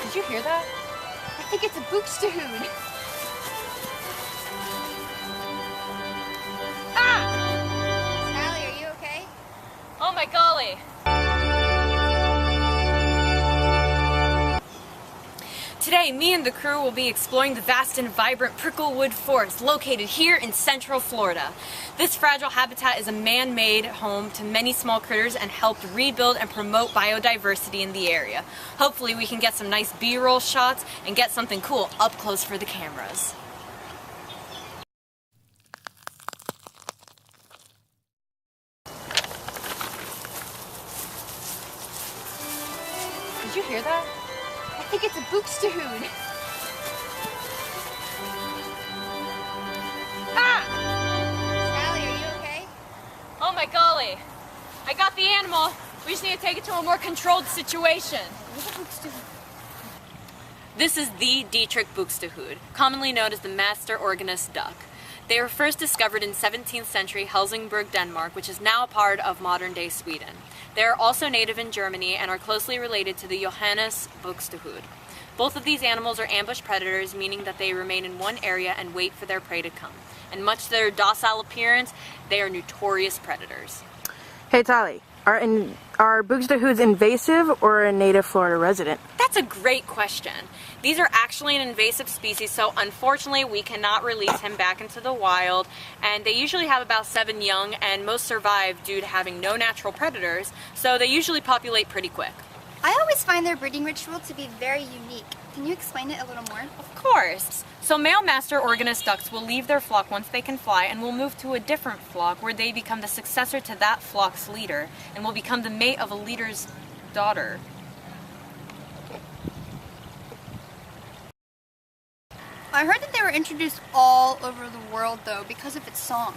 Did you hear that? I think it's a Buxtehude. Ah! Sally, are you okay? Oh my golly. Today, me and the crew will be exploring the vast and vibrant Pricklewood Forest located here in Central Florida. This fragile habitat is a man-made home to many small critters and helped rebuild and promote biodiversity in the area. Hopefully we can get some nice B-roll shots and get something cool up close for the cameras. Did you hear that? I think it's a Buxtehude. Ah! Sally, are you okay? Oh my golly. I got the animal. We just need to take it to a more controlled situation. This is the Dietrich Buxtehude, commonly known as the master organist duck. They were first discovered in 17th century Helsingborg, Denmark, which is now a part of modern-day Sweden. They are also native in Germany and are closely related to the Johannes Buxtehude. Both of these animals are ambush predators, meaning that they remain in one area and wait for their prey to come. And much to their docile appearance, they are notorious predators. Hey Tali, are Buxtehudes invasive or a native Florida resident? That's a great question. These are actually an invasive species, so unfortunately we cannot release him back into the wild, and they usually have about 7 young, and most survive due to having no natural predators, so they usually populate pretty quick. I always find their breeding ritual to be very unique. Can you explain it a little more? Of course. So male master organist ducks will leave their flock once they can fly and will move to a different flock where they become the successor to that flock's leader and will become the mate of a leader's daughter. I heard that they were introduced all over the world, though, because of its song.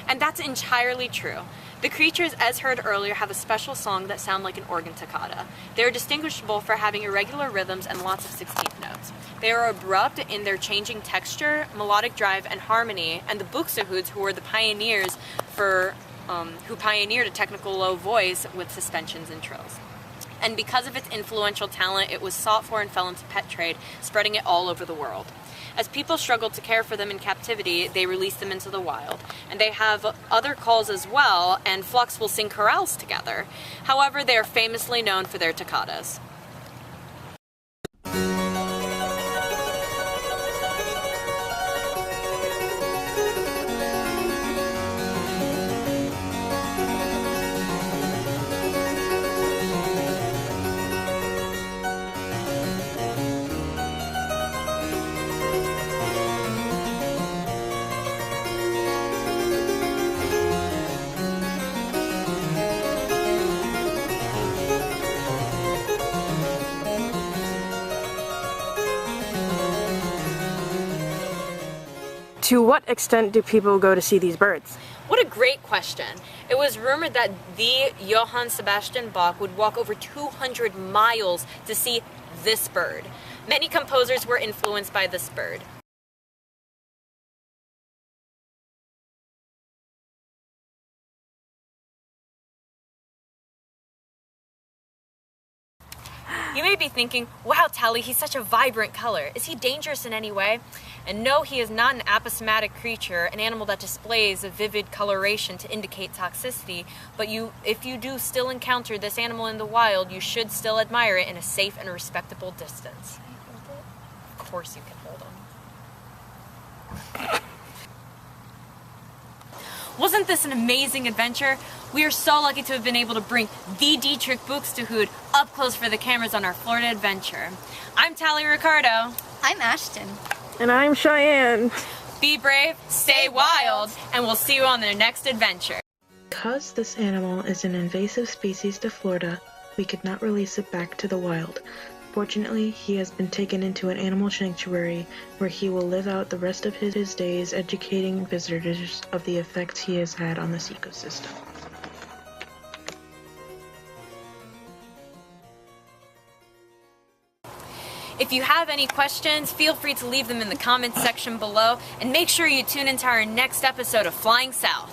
And that's entirely true. The creatures, as heard earlier, have a special song that sound like an organ toccata. They are distinguishable for having irregular rhythms and lots of 16th notes. They are abrupt in their changing texture, melodic drive, and harmony, and the Buxtehudes, who were the pioneers who pioneered a technical low voice with suspensions and trills. And because of its influential talent, it was sought for and fell into pet trade, spreading it all over the world. As people struggled to care for them in captivity, they released them into the wild. And they have other calls as well, and flocks will sing chorales together. However, they are famously known for their toccatas. To what extent do people go to see these birds? What a great question. It was rumored that the Johann Sebastian Bach would walk over 200 miles to see this bird. Many composers were influenced by this bird. You may be thinking, wow, Tali, he's such a vibrant color. Is he dangerous in any way? And no, he is not an aposematic creature, an animal that displays a vivid coloration to indicate toxicity, but if you do still encounter this animal in the wild, you should still admire it in a safe and respectable distance. Can I hold it? Of course you can hold him. Wasn't this an amazing adventure? We are so lucky to have been able to bring the Dietrich Buxtehude up close for the cameras on our Florida adventure. I'm Tali Ricardo. I'm Ashton. And I'm Cheyenne. Be brave, stay wild, and we'll see you on the next adventure. Because this animal is an invasive species to Florida, we could not release it back to the wild. Fortunately, he has been taken into an animal sanctuary where he will live out the rest of his days educating visitors of the effects he has had on this ecosystem. If you have any questions, feel free to leave them in the comments section below, and make sure you tune into our next episode of Flying South.